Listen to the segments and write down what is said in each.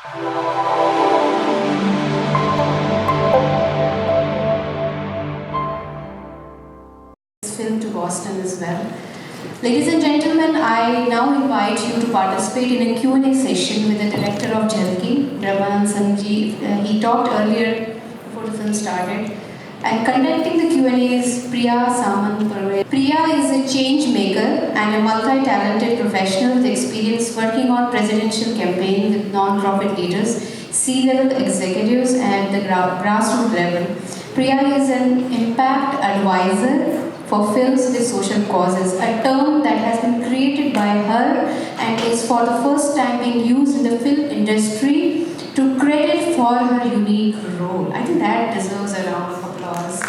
Film to Boston as well. Ladies and gentlemen, I now invite you to participate in a Q&A session with the director of Jhalki, Brahmanand Singh. He talked earlier before the film started. And conducting the Q&A is Priya Saman Parve. Priya is a change maker and a multi-talented professional with experience working on presidential campaign with non-profit leaders, C-level executives and the grassroots level. Priya is an impact advisor for films with social causes, a term that has been created by her and is for the first time being used in the film industry to credit for her unique role. I think that deserves a round of applause.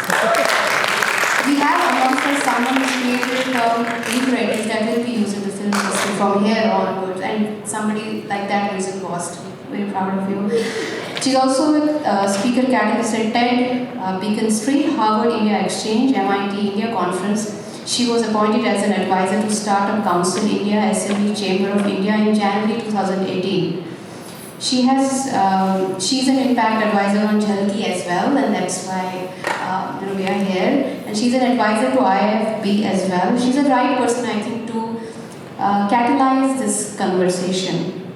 We have amongst us someone who created the term in credits that will be used in the film industry from here onwards, and somebody like that lives in Boston. Very proud of you. She's also a speaker catalyst at TED, Beacon Street, Harvard India Exchange, MIT India Conference. She was appointed as an advisor to Startup Council India, SME Chamber of India in January 2018. She's an impact advisor on Jhalki as well, and that's why we are here. And she's an advisor to IFFB as well. She's the right person, I think, to catalyze this conversation.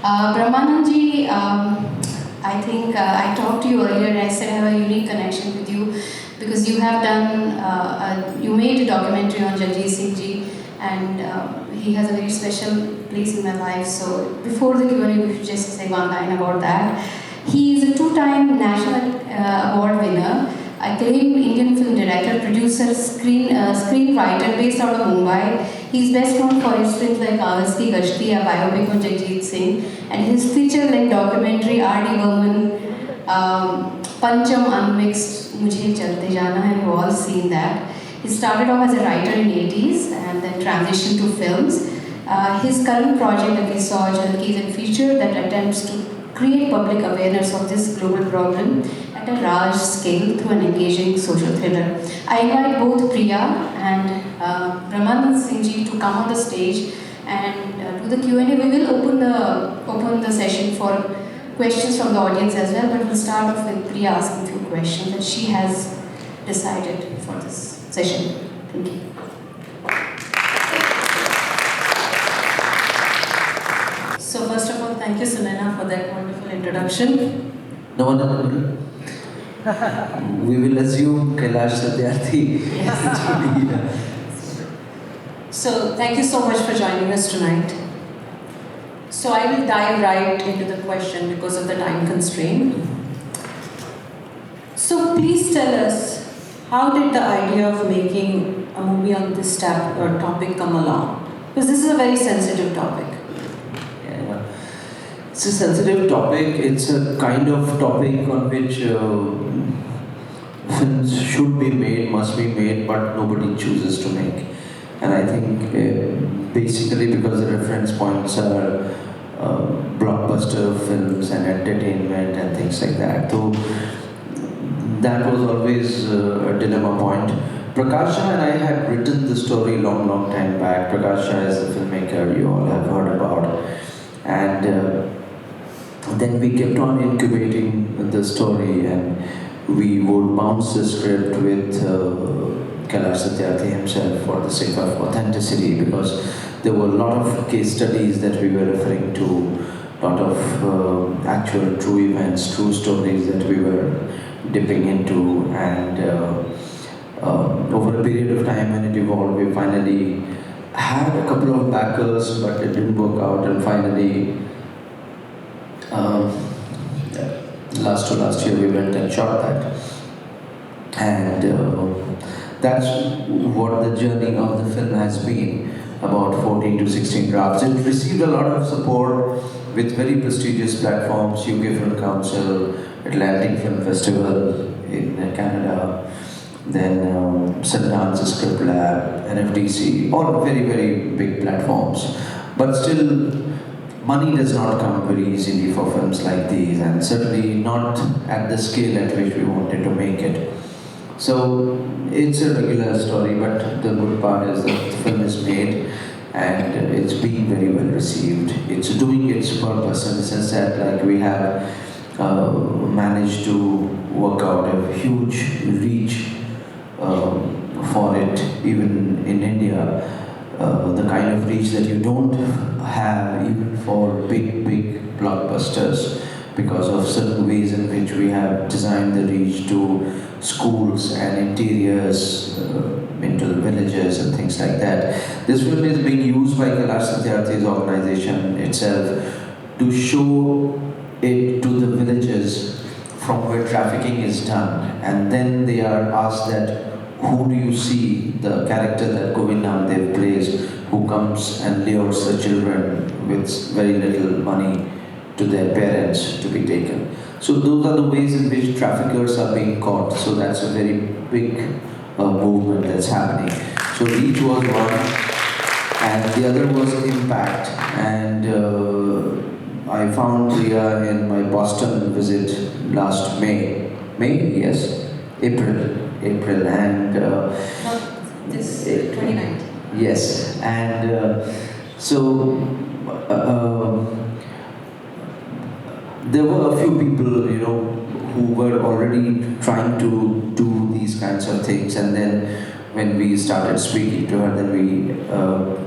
Brahmanandji, I think I talked to you earlier and I said I have a unique connection with you because you have done, you made a documentary on Jagjeet Singh Ji, and he has a very special place in my life. So before the Q&A, we should just say one line about that. He is a two-time national award winner, acclaimed Indian film director, producer, screenwriter based out of Mumbai. He is best known for his films like Kaagaz Ki Kashti, a biopic on Jagjeet Singh, and his feature-length documentary R.D. Burman, Pancham Unmixed, Mujhe Chalte Jana Hai. We've all seen that. He started off as a writer in the 80s and then transitioned to films. His current project that we saw, Jhalki, is a feature that attempts to create public awareness of this global problem at a large scale through an engaging social thriller. I invite both Priya and Brahmanand Singh Ji to come on the stage and do the Q&A. We will open the session for questions from the audience as well, but we'll start off with Priya asking a few questions that she has decided for this session. Thank you. So first of all, thank you, Sunena, for that wonderful introduction. No. We will assume Kailash Satyarthi. So thank you so much for joining us tonight. So I will dive right into the question because of the time constraint. So please tell us, how did the idea of making a movie on this topic come along? Because this is a very sensitive topic. Yeah. It's a sensitive topic. It's a kind of topic on which films should be made, must be made, but nobody chooses to make. And I think basically because the reference points are blockbuster films and entertainment and things like that. So that was always a dilemma point. Prakash and I had written the story long time back. Prakash is a filmmaker you all have heard about. And then we kept on incubating the story, and we would bounce the script with Kailash Satyarthi himself for the sake of authenticity, because there were a lot of case studies that we were referring to, a lot of actual true events, true stories that we were dipping into, and over a period of time when it evolved, we finally had a couple of backers, but it didn't work out, and finally last year we went and shot that, and that's what the journey of the film has been, about 14 to 16 drafts. It received a lot of support with very prestigious platforms, UK Film Council, Atlantic Film Festival in Canada, then Sundance Script Lab, NFDC, all very big platforms. But still, money does not come very easily for films like these, and certainly not at the scale at which we wanted to make it. So it's a regular story, but the good part is that the film is made. and it's being very well received. It's doing its purpose in the sense that like we have managed to work out a huge reach for it, even in India. The kind of reach that you don't have even for big blockbusters, because of certain ways in which we have designed the reach to schools and interiors, into the villages and things like that. This film is being used by Kailash Satyarthi's organization itself to show it to the villages from where trafficking is done, and then they are asked that who do you see, the character that Govind Namdev plays, who comes and lures the children with very little money to their parents to be taken. So those are the ways in which traffickers are being caught. So that's a very big movement that's happening. So reach was one, and the other was impact. And I found Priya in my Boston visit last May. May? Yes. April, and This 29th. yes, and there were a few people, who were already trying to do these kinds of things, and then when we started speaking to her, then we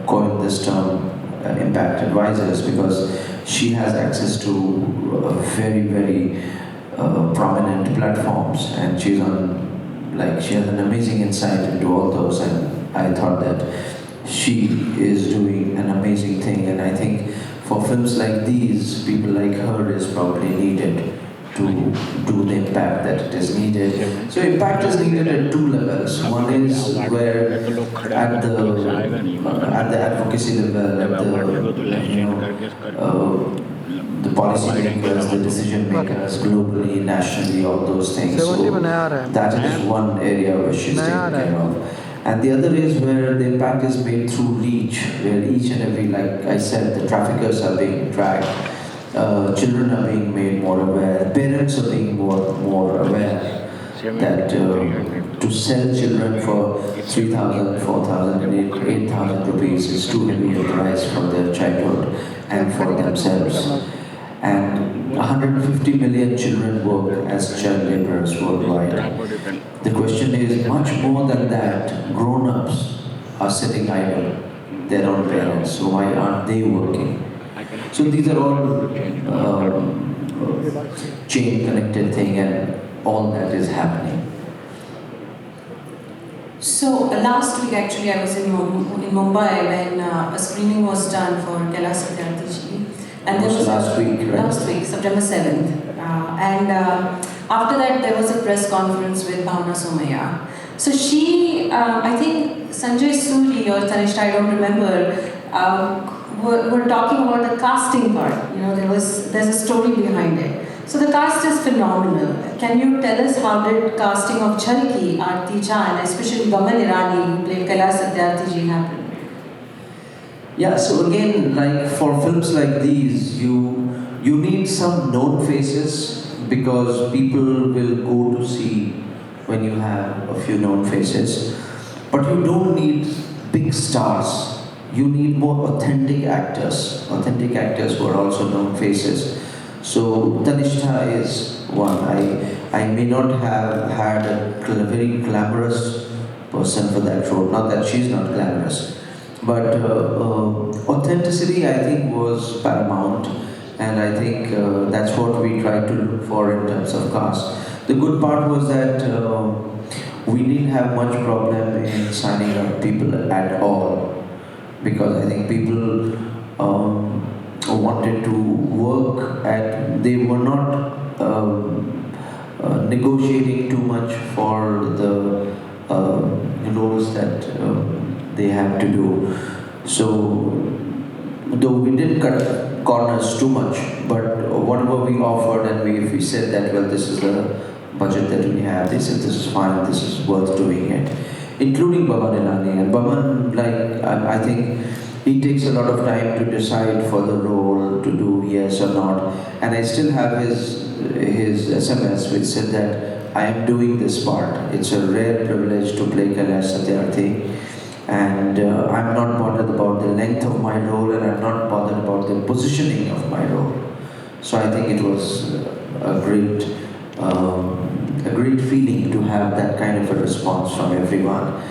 coined this term, impact advisors, because she has access to very prominent platforms, and she has an amazing insight into all those, and I thought that she is doing an amazing thing, and I think for films like these, people like her is probably needed to do the impact that it is needed. So impact is needed at two levels. One is where at the advocacy level, at the policy makers, the decision makers, globally, nationally, all those things. So that is one area where she's taken care of. And the other is where the impact is made through reach, where each and every, like I said, the traffickers are being tracked, children are being made more aware, parents are being more aware that to sell children for 3,000, 4,000, and 8,000 rupees is too heavy a price for their childhood and for themselves. And 150 million children work as child laborers worldwide. The question is, much more than that, grown-ups are sitting idle, their own parents, so why aren't they working? So these are all chain-connected thing, and all that is happening. So last week actually I was in Mumbai when a screening was done for Kailash Satyarthi ji. And there was last week, right? Last week, September 7th. After that, there was a press conference with Bhavna Somaya. So she, I think Sanjay Suri or Tanishta, I don't remember, were talking about the casting part. There's a story behind it. So the cast is phenomenal. Can you tell us how did casting of Jhalki, Aarti Jha, and especially Gamal Irani, who played Kailash Satyarthi ji, happen? Yeah, so again, like for films like these, you need some known faces, because people will go to see when you have a few known faces. But you don't need big stars. You need more authentic actors who are also known faces. So Tanishta is one. I may not have had a very glamorous person for that role. Not that she's not glamorous. But authenticity, I think, was paramount, and I think that's what we tried to look for in terms of cast. The good part was that we didn't have much problem in signing up people at all, because I think people wanted to work they were not negotiating too much for the roles that they have to do. So, though we didn't cut corners too much, but whatever we offered, and if we said that, well, this is the budget that we have, they said this is fine, this is worth doing it. Including Baman Irani. And Baman, I think he takes a lot of time to decide for the role, to do yes or not. And I still have his SMS which said that I am doing this part. It's a rare privilege to play Kailash Satyarthi. And I'm not bothered about the length of my role, and I'm not bothered about the positioning of my role. So I think it was a great feeling to have that kind of a response from everyone.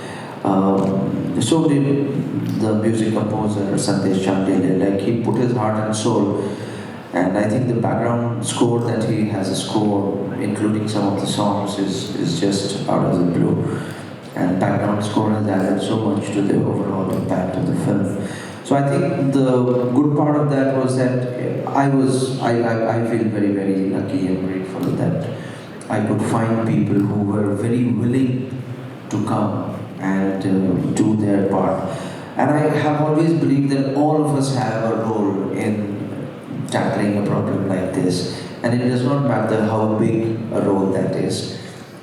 So did the music composer Sandesh Chandele. Like, he put his heart and soul, and I think the background score that he has a score, including some of the songs, is just out of the blue. And background score has added so much to the overall impact of the film. So I think the good part of that was that I feel very, very lucky and grateful that I could find people who were very willing to come and do their part. And I have always believed that all of us have a role in tackling a problem like this. And it does not matter how big a role that is.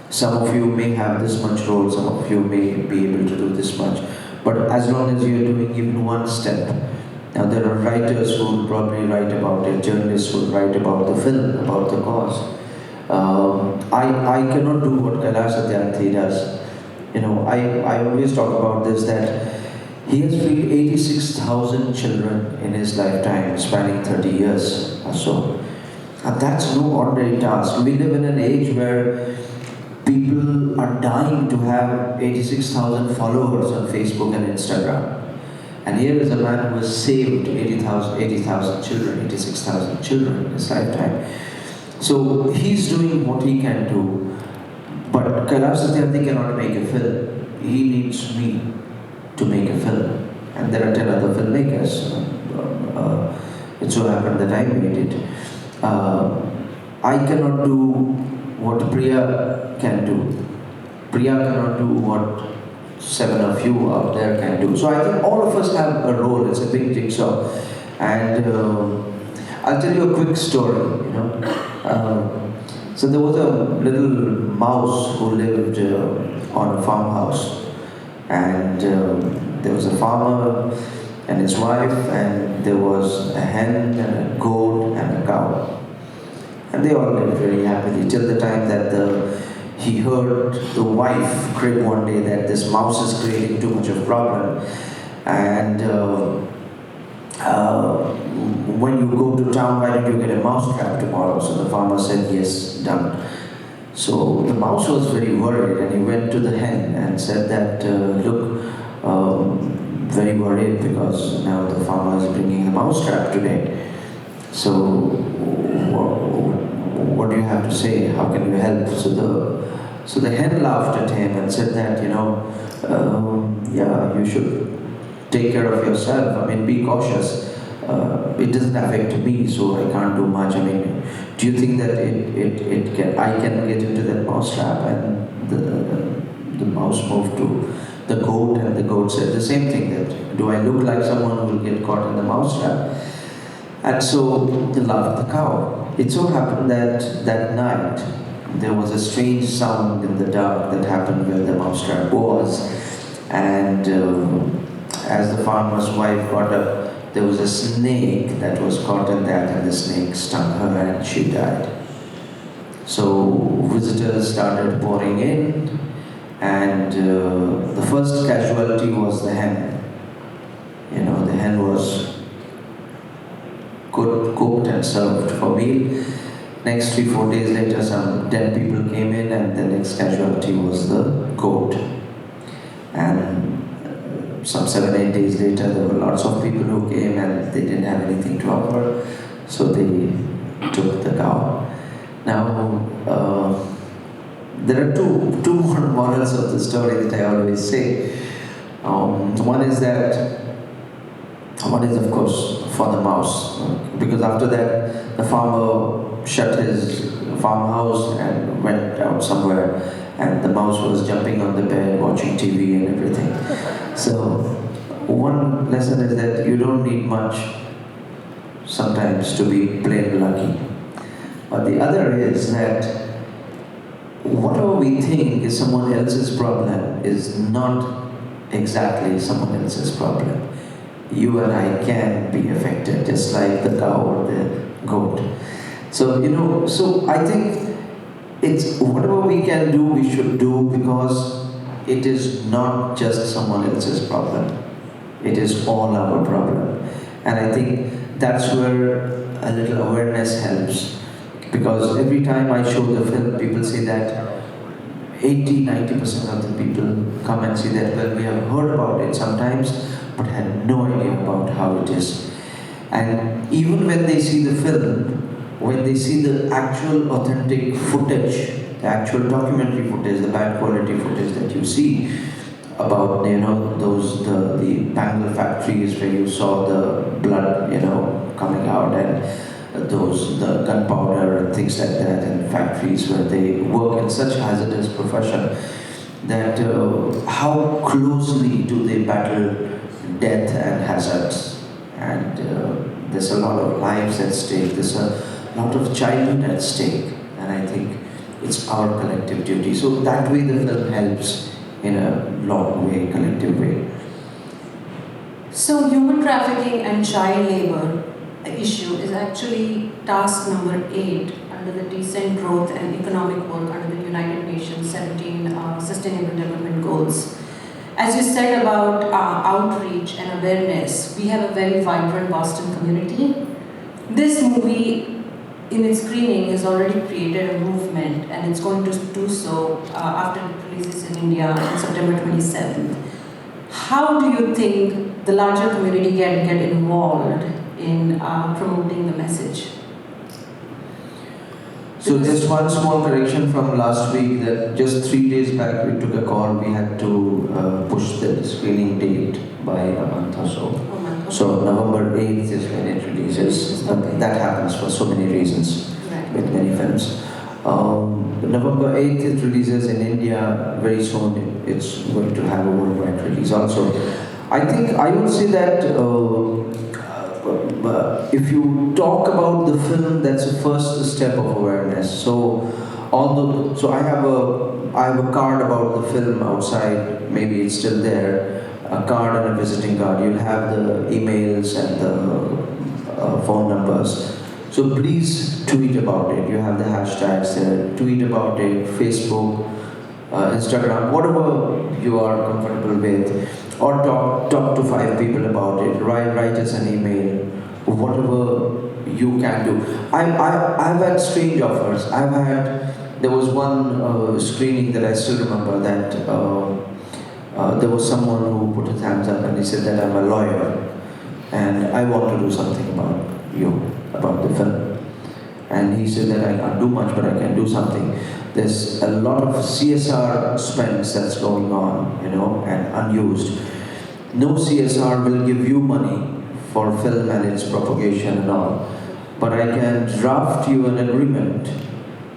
Some of you may have this much role, some of you may be able to do this much. But as long as you're doing even one step. Now there are writers who will probably write about it, journalists who will write about the film, about the cause. I cannot do what Kailash Satyarthi does. I always talk about this, that he has freed 86,000 children in his lifetime, spanning 30 years or so. And that's no ordinary task. We live in an age where people are dying to have 86,000 followers on Facebook and Instagram. And here is a man who has saved 80,000 children, 86,000 children in his lifetime. So he's doing what he can do. But Kailash Satyarthi cannot make a film. He needs me to make a film. And there are 10 other filmmakers. It so happened that I made it. I cannot do what Priya can do. Priya cannot do what 7 of you out there can do. So I think all of us have a role. It's a big jigsaw. And I'll tell you a quick story. So there was a little mouse who lived on a farmhouse. And there was a farmer and his wife, and there was a hen and a goat and a cow. And they all lived very happily till the time that he heard the wife crib one day that this mouse is creating too much of a problem. And when you go to town, why don't you get a mouse trap tomorrow? So the farmer said, yes, done. So the mouse was very worried, and he went to the hen and said that, look, very worried because now the farmer is bringing a mouse trap today. So what do you have to say? How can you help? So the hen laughed at him and said that, yeah, you should take care of yourself. I mean, be cautious. It doesn't affect me, so I can't do much. I mean, do you think that I can get into that mouse trap? And the mouse moved to the goat, and the goat said the same thing, that do I look like someone who will get caught in the mouse trap? And so they laughed the cow. It so happened that night there was a strange sound in the dark that happened where the mouse trap was. And as the farmer's wife got up, there was a snake that was caught in that, and the snake stung her and she died. So visitors started pouring in, and the first casualty was the hen. The hen was cooked and served for meal. Next 3-4 days later, some dead people came in, and the next casualty was the goat. And some 7-8 days later, there were lots of people who came, and they didn't have anything to offer, so they took the cow. Now, there are two more morals of the story that I always say. One is of course for the mouse, because after that the farmer shut his farmhouse and went out somewhere, and the mouse was jumping on the bed, watching TV and everything. So one lesson is that you don't need much sometimes to be plain lucky. But the other is that whatever we think is someone else's problem is not exactly someone else's problem. You and I can be affected, just like the cow or the goat. So I think it's whatever we can do, we should do, because it is not just someone else's problem. It is all our problem. And I think that's where a little awareness helps. Because every time I show the film, people say that 80-90% of the people come and say that, well, we have heard about it sometimes, but had no idea about how it is. And even when they see the film, when they see the actual authentic footage, the actual documentary footage, the bad quality footage that you see about, the bangle factories where you saw the blood, coming out, and the gunpowder and things like that, and factories where they work in such hazardous profession, that how closely do they battle death and hazards. And there's a lot of lives at stake, there's a lot of childhood at stake, and I think it's our collective duty. So that way the film helps in a long way, collective way. So human trafficking and child labor issue is actually task number 8 under the Decent Growth and Economic Work under the United Nations 17 Sustainable Development Goals. As you said about outreach and awareness, we have a very vibrant Boston community. This movie, in its screening, has already created a movement, and it's going to do so after it releases in India on September 27th. How do you think the larger community can get involved in promoting the message? So just one small correction from last week, that just 3 days back we took a call, we had to push the screening date by a month or so. So November 8th is when it releases. That happens for so many reasons with many films. November 8th it releases in India. Very soon it's going to have a worldwide release also. I think I would say that if you talk about the film, that's the first step of awareness. So I have a card about the film outside. Maybe it's still there. A card and a visiting card. You'll have the emails and the phone numbers. So please tweet about it. You have the hashtags there. Tweet about it. Facebook, Instagram, whatever you are comfortable with, or talk to 5 people about it. Write us an email. Whatever you can do. I've had strange offers. There was one screening that I still remember, that there was someone who put his hands up and he said that I'm a lawyer and I want to do something about the film. And he said that I can't do much, but I can do something. There's a lot of CSR spends that's going on, and unused. No CSR will give you money for film and its propagation and all, but I can draft you an agreement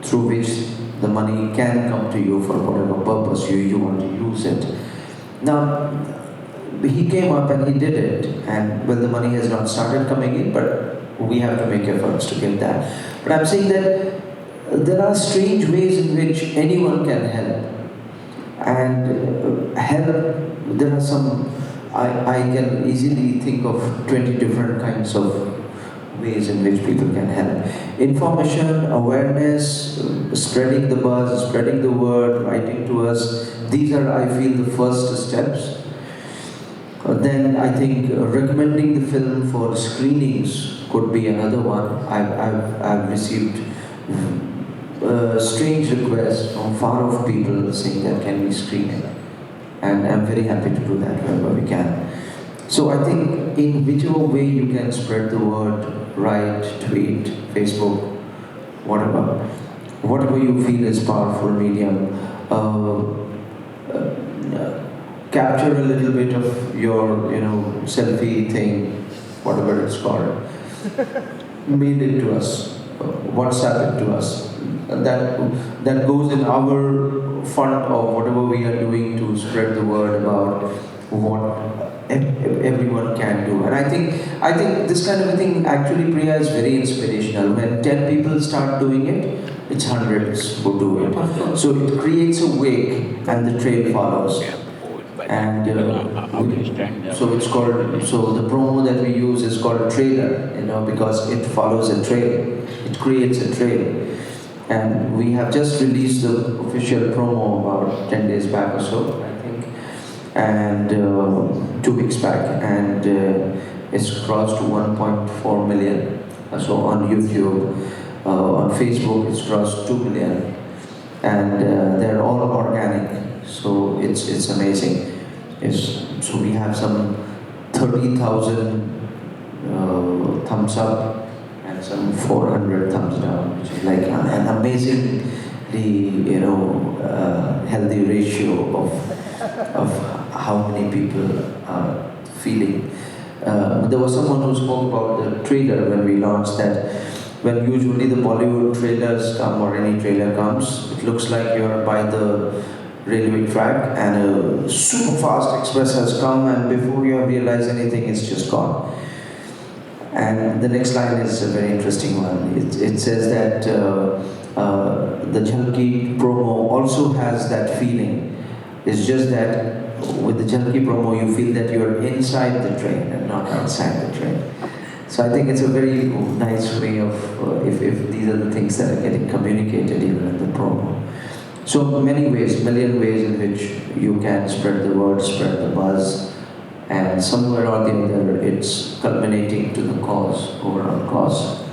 through which the money can come to you for whatever purpose you want to use it. Now, he came up and he did it, and well, the money has not started coming in, but we have to make efforts to get that. But I'm saying that there are strange ways in which anyone can help, and there are some, I can easily think of 20 different kinds of ways in which people can help. Information, awareness, spreading the buzz, spreading the word, writing to us, these are, I feel, the first steps. Then I think recommending the film for screenings could be another one. I've received strange requests from far off people saying that can we screen it, and I'm very happy to do that wherever we can. So I think in whichever way you can spread the word, write, tweet, Facebook, whatever you feel is powerful medium, capture a little bit of your selfie thing, whatever it's called, mail it to us, WhatsApp it to us. That goes in our fund of whatever we are doing to spread the word about what everyone can do. And I think this kind of a thing actually, Priya, is very inspirational. When 10 people start doing it, it's hundreds who do it. So it creates a wake and the trail follows. And so it's called, so the promo that we use is called a trailer, because it follows a trail. It creates a trail. And we have just released the official promo about 10 days back or so. I and 2 weeks back, and it's crossed to 1.4 million. So on YouTube, on Facebook, it's crossed 2 million, and they're all organic. So it's amazing. So we have some 30,000 thumbs up and some 400 thumbs down, which is like an amazingly, healthy ratio of how many people are feeling. There was someone who spoke about the trailer when we launched that. When usually the Bollywood trailers come or any trailer comes, it looks like you're by the railway track and a super fast express has come, and before you have realized anything, it's just gone. And the next line is a very interesting one. It says that the Jhalki promo also has that feeling. It's just that with the Jhalki promo, you feel that you're inside the train and not outside the train. So I think it's a very nice way of, if these are the things that are getting communicated even in the promo. So many ways, million ways in which you can spread the word, spread the buzz, and somewhere or the other it's culminating to the cause, overall cause.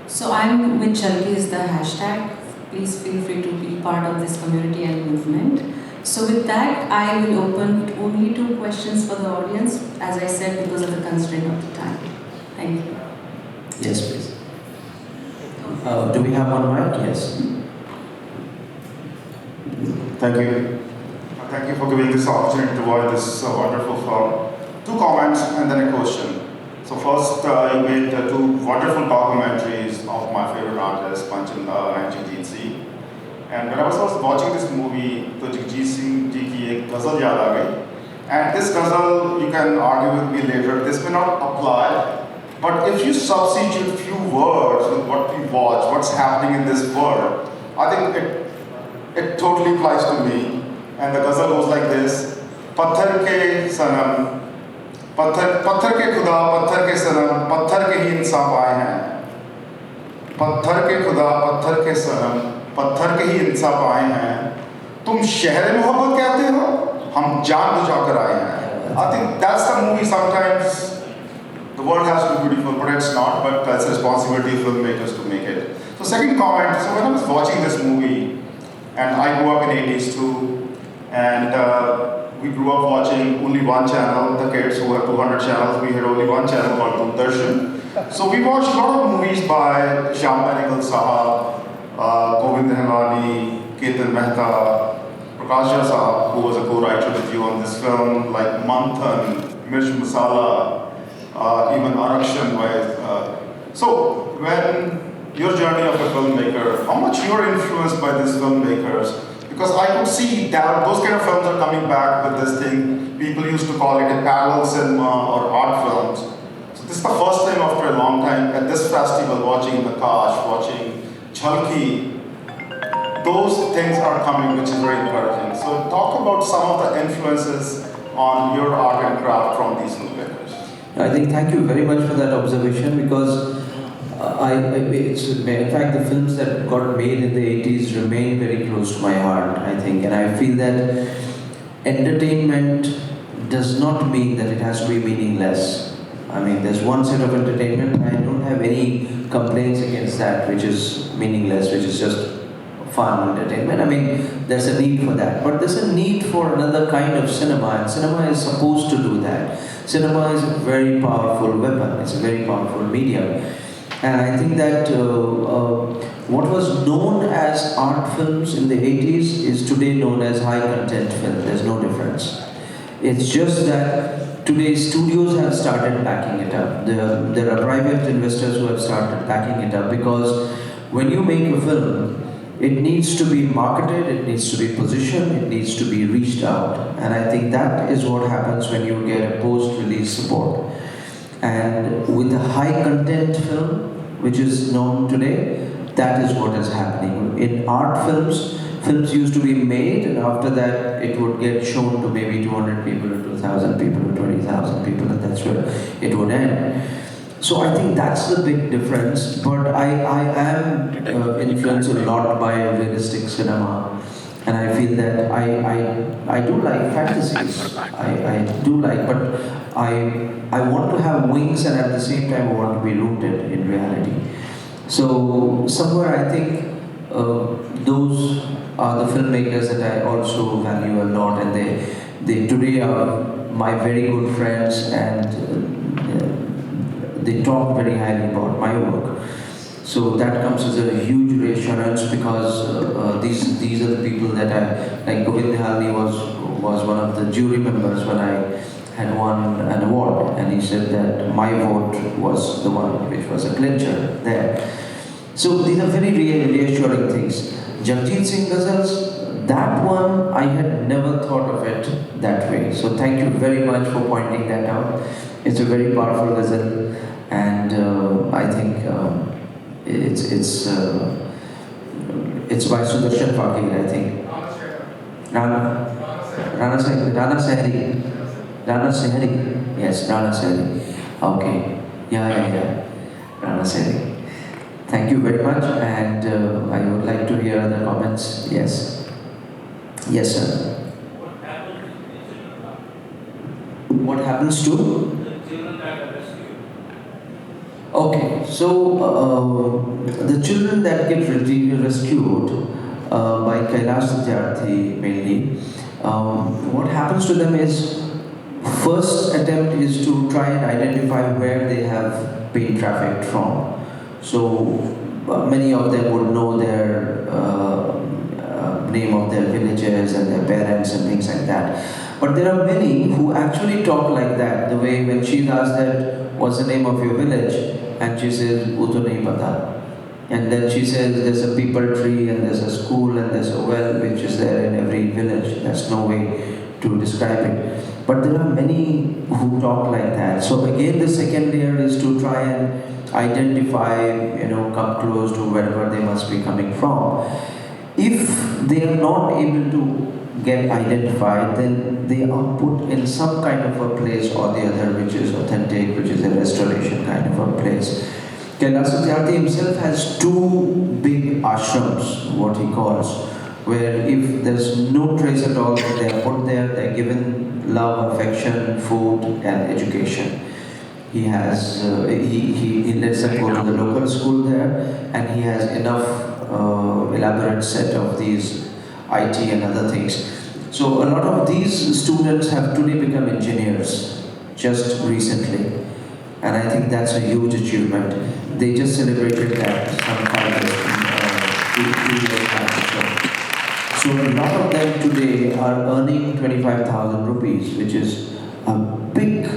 So I'm with Jhalki is the hashtag. Please feel free to be part of this community and movement. So with that, I will open only 2 questions for the audience, as I said, because of the constraint of the time. Thank you. Yes, please. Do we have one mic? Yes. Thank you. Thank you for giving this opportunity to watch this wonderful film. 2 comments and then a question. So first, you made 2 wonderful documentaries of my favorite artists, Panchandal and Jagjit Singh. And when I was watching this movie, to Jagjit Singh ji ki ek ghazal yaad aa gayi. And this ghazal, you can argue with me later, this may not apply, but if you substitute few words with what we watch, what's happening in this world, I think it totally applies to me. And the ghazal goes like this: Patthar ke sanam, patthar ke khuda, patthar ke sanam, patthar ke hi insaf aaye hain. Patthar ke khuda, patthar ke sanam, patthar ke hi insaf aaye hain. Tum shehr-e-mohabbat kehte ho, hum jaan bujha kar aaye hain. I think that's the movie. Sometimes the world has to be beautiful, but it's not. But it's a responsibility of filmmakers to make it. So second comment. So when I was watching this movie, and I grew up in 80s too. And we grew up watching only one channel. The kids who have 200 channels, we had only one channel called Doordarshan. So we watched a lot of movies by Shyam Benegal Sahab, Govind Nihalani, Ketan Mehta, Prakash Jha Sahab, who was a co-writer with you on this film, like Manthan, Mirch Masala, even Arakshan. So when your journey of a filmmaker, how much you are influenced by these filmmakers? Because I could see that those kind of films are coming back with this thing. People used to call it a parallel cinema or art films. So this is the first time after a long time at this festival, watching Nakash, watching Jhalki. Those things are coming, which is very encouraging. So talk about some of the influences on your art and craft from these filmmakers. I think thank you very much for that observation, because in fact, the films that got made in the 80s remain very close to my heart, I think. And I feel that entertainment does not mean that it has to be meaningless. I mean, there's one set of entertainment. I don't have any complaints against that, which is meaningless, which is just fun entertainment. I mean, there's a need for that. But there's a need for another kind of cinema, and cinema is supposed to do that. Cinema is a very powerful weapon. It's a very powerful medium. And I think that what was known as art films in the 80s is today known as high content film. There's no difference. It's just that today studios have started backing it up. There are private investors who have started backing it up, because when you make a film, it needs to be marketed, it needs to be positioned, it needs to be reached out. And I think that is what happens when you get a post-release support. And with a high content film, which is known today, that is what is happening. In art films, films used to be made, and after that it would get shown to maybe 200 people or 2,000 people or 20,000 people, and that's where it would end. So I think that's the big difference, but I am influenced a lot by realistic cinema. And I feel that I do like fantasies. I do like, but I want to have wings and at the same time I want to be rooted in reality. So somewhere I think those are the filmmakers that I also value a lot, and they today are my very good friends, and they talk very highly about my work. So that comes as a huge reassurance, because these are the people that like Govind Nihalni was one of the jury members when I had won an award, and he said that my vote was the one which was a clincher there. So these are very reassuring things. Jagjit Singh Ghazals, that one I had never thought of it that way. So thank you very much for pointing that out. It's a very powerful ghazal, and I think it's by Sudarshan Fakir, I think. Rana Sehri. Yes, Rana Sehri. Okay. Yeah. Rana Sehri. Thank you very much, and I would like to hear other comments. Yes. Yes, sir. What happens to? Okay, so the children that get rescued by Kailash Satyarthi mainly, what happens to them is, first attempt is to try and identify where they have been trafficked from. So many of them would know their name of their villages and their parents and things like that. But there are many who actually talk like that, the way when she's asked that, what's the name of your village? And she says, "Wo to nahi pata." And then she says, there's a peepal tree and there's a school and there's a well which is there in every village. That's no way to describe it. But there are many who talk like that. So again, the second layer is to try and identify, come close to wherever they must be coming from. If they are not able to get identified, then they are put in some kind of a place or the other which is authentic, which is a restoration kind of a place. Kailash Satyarthi himself has two big ashrams, what he calls, where if there's no trace at all, they are put there, they're given love, affection, food, and education. He has, he lets them go to the local school there, and he has enough elaborate set of these IT and other things. So a lot of these students have today become engineers just recently, and I think that's a huge achievement. They just celebrated that some 2 years back. So a lot of them today are earning 25,000 rupees, which is a big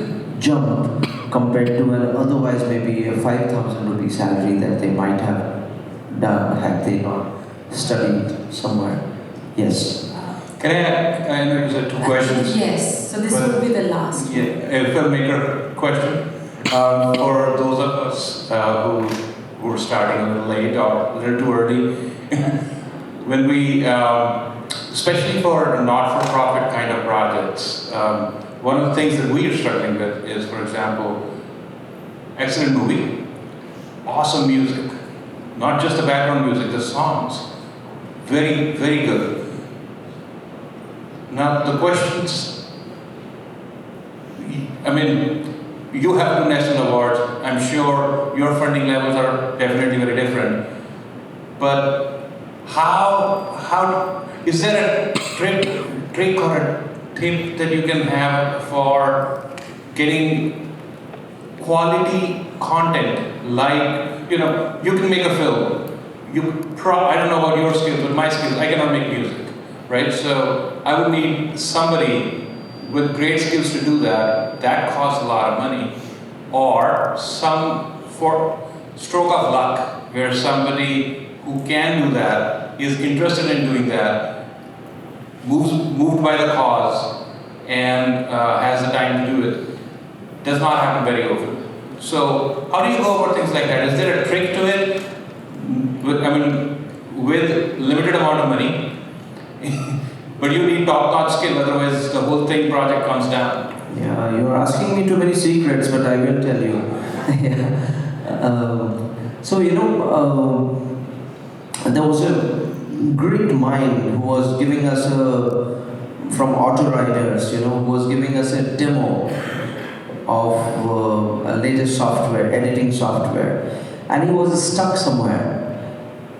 jump compared to an otherwise maybe a 5,000 rupee salary that they might have done had they not studied somewhere. Yes. Can I know you said two questions? Yes, so this will be the last. Yeah, a filmmaker question. For those of us who are starting a little late or a little too early, when we, especially for not-for-profit kind of projects, one of the things that we are struggling with is, for example, excellent movie, awesome music, not just the background music, the songs, very, very good. Now the questions, I mean, you have 2 national awards. I'm sure your funding levels are definitely very different. But how is there a trick or a tip that you can have for getting quality content? Like, you can make a film. I don't know about your skills, but my skills, I cannot make music, right? So I would need somebody with great skills to do that. That costs a lot of money. Or for stroke of luck, where somebody who can do that is interested in doing that, moved by the cause, and has the time to do it. Does not happen very often. So how do you go about things like that? Is there a trick to it? With limited amount of money, but you need top-notch skill, otherwise the whole project comes down. Yeah, you're asking me too many secrets, but I will tell you. So there was a great mind who was giving us from Auto Riders, who was giving us a demo of a latest software, editing software, and he was stuck somewhere.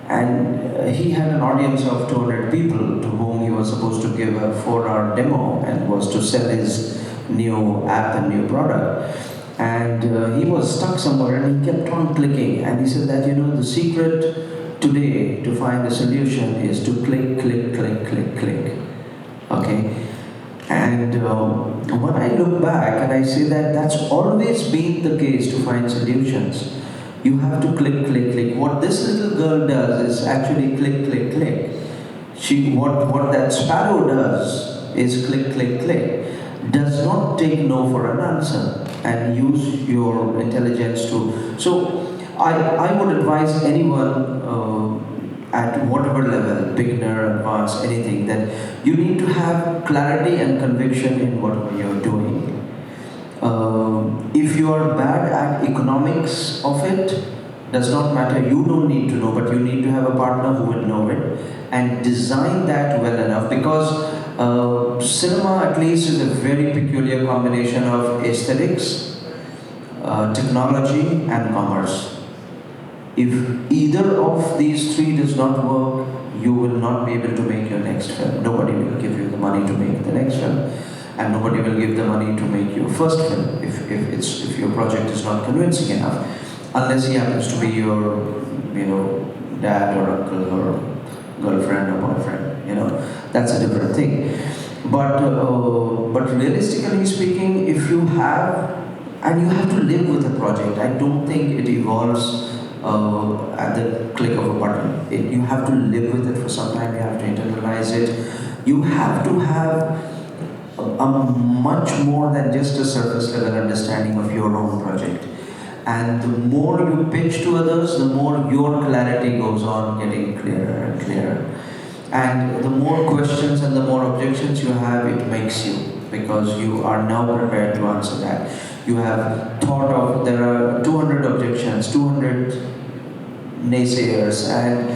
And he had an audience of 200 people to whom he was supposed to give a 4-hour demo and was to sell his new app and new product. And he was stuck somewhere and he kept on clicking. And he said that, the secret today to find a solution is to click, click, click, click, click. Okay? And when I look back and I say that that's always been the case to find solutions. You have to click, click, click. What this little girl does is actually click, click, click. What that sparrow does is click, click, click. Does not take no for an answer and use your intelligence to. So I would advise anyone at whatever level, beginner, advanced, anything, that you need to have clarity and conviction in what you're doing. If you are bad at economics of it, does not matter, you don't need to know, but you need to have a partner who will know it and design that well enough, because cinema at least is a very peculiar combination of aesthetics, technology and commerce. If either of these three does not work, you will not be able to make your next film. Nobody will give you the money to make the next film. And nobody will give the money to make your first film if your project is not convincing enough, unless he happens to be your dad or uncle or girlfriend or boyfriend. That's a different thing. But realistically speaking, if you have to live with a project, I don't think it evolves at the click of a button. You have to live with it for some time. You have to internalize it. You have to have a much more than just a surface level understanding of your own project. And the more you pitch to others, the more your clarity goes on getting clearer and clearer. And the more questions and the more objections you have, it makes you, because you are now prepared to answer that. You have thought of, there are 200 objections, 200 naysayers, and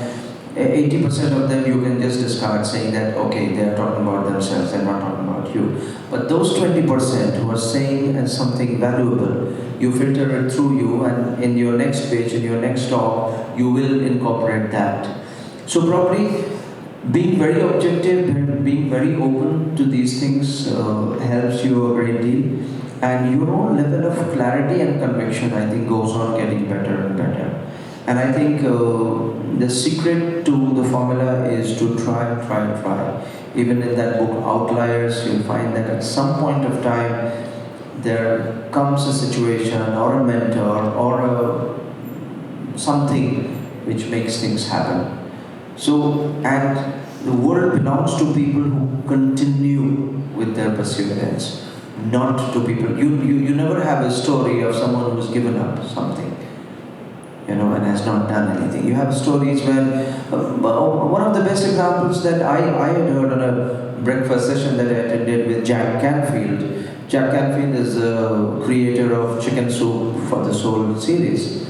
80% of them you can just discard, saying that, okay, they are talking about themselves, they're not talking about you. But those 20% who are saying something valuable, you filter it through you, and in your next page, in your next talk, you will incorporate that. So probably being very objective and being very open to these things helps you a great deal. And your own level of clarity and conviction, I think, goes on getting better and better. And I think the secret to the formula is to try. Even in that book, Outliers, you'll find that at some point of time, there comes a situation or a mentor or something which makes things happen. So, and the world belongs to people who continue with their perseverance, not to people. You never have a story of someone who's given up something, and has not done anything. You have stories when, one of the best examples that I had heard on a breakfast session that I attended with Jack Canfield. Jack Canfield is the creator of Chicken Soup for the Soul series.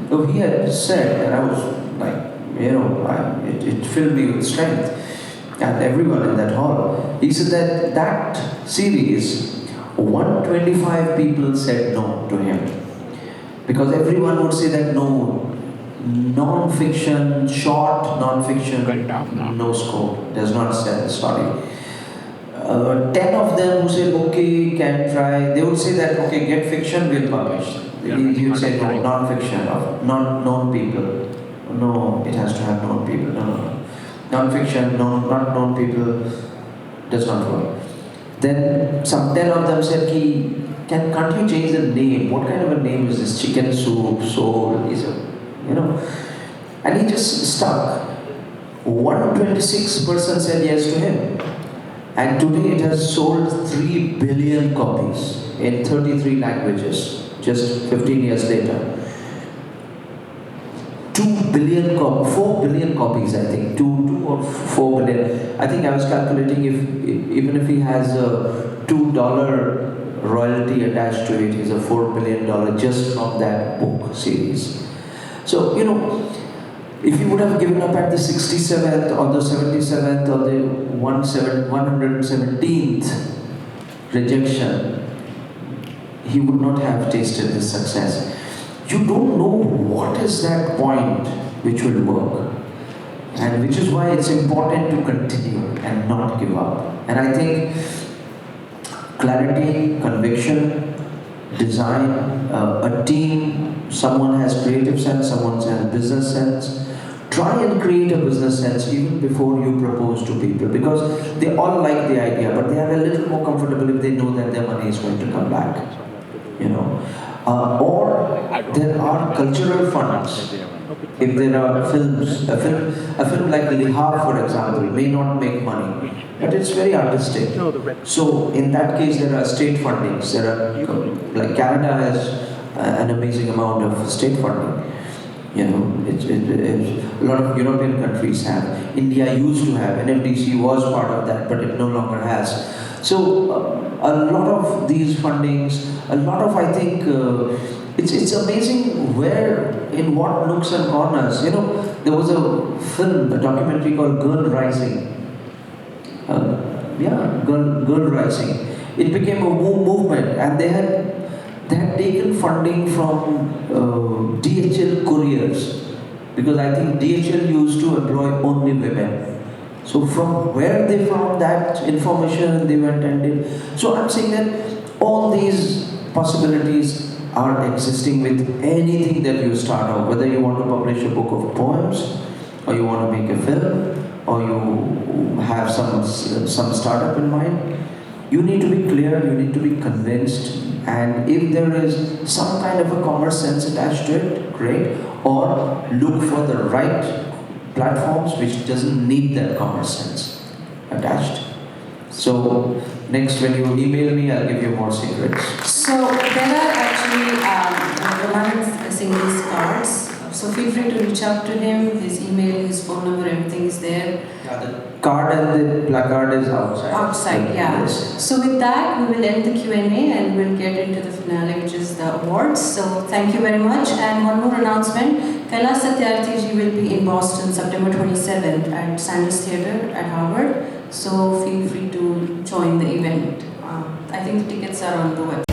So he had said, and I was like, it filled me with strength, and everyone in that hall. He said that series, 125 people said no to him. Because everyone would say that no, non-fiction, short non-fiction, no scope, does not sell, sorry. 10 of them who said, okay, can try, they would say that, okay, get fiction, we'll publish. He would say, no, non-fiction, not known people. No, it has to have known people, no. Non-fiction, not known people, does not work. Then some 10 of them said, can't you change the name? What kind of a name is this? Chicken Soup, Soul, And he just stuck. 126% said yes to him. And today it has sold 3 billion copies in 33 languages, just 15 years later. 4 billion copies, I think. 2 or 4 billion. I think I was calculating even if he has a $2 royalty attached to it, is a $4 billion just from that book series. So, If he would have given up at the 67th or the 77th or the 117th rejection, he would not have tasted the success. You don't know what is that point which will work, and which is why it's important to continue and not give up. And I think clarity, conviction, design, a team, someone has creative sense, someone has business sense. Try and create a business sense even before you propose to people, because they all like the idea, but they are a little more comfortable if they know that their money is going to come back. You know, or there are cultural funds. If there are films, a film like Liha, for example, may not make money, but it's very artistic. So in that case, there are state fundings. There are, like Canada has an amazing amount of state funding. You know, a lot of European countries have. India used to have. NFDC was part of that, but it no longer has. So a lot of these fundings, a lot of, I think, it's amazing where, in what nooks and corners. You know, there was a film, a documentary called Girl Rising. Girl Rising. It became a movement, and they had taken funding from DHL couriers, because I think DHL used to employ only women. So from where they found that information, they went and did. So I'm saying that all these possibilities are existing with anything that you start out, whether you want to publish a book of poems, or you want to make a film, or you have some startup in mind. You need to be clear, you need to be convinced, and if there is some kind of a commerce sense attached to it, great, or look for the right platforms which doesn't need that commerce sense attached. So next, when you email me, I'll give you more secrets. So there are actually Brahmanand Singh's cards. So feel free to reach out to him. His email, his phone number, everything is there. Yeah, the card and the placard is outside. Outside, yeah. Yes. So with that, we will end the Q&A and we'll get into the finale, which is the awards. So thank you very much. And one more announcement. Kailash Satyarthi ji will be in Boston September 27th at Sanders Theatre at Harvard. So feel free to join the event. I think the tickets are on the website.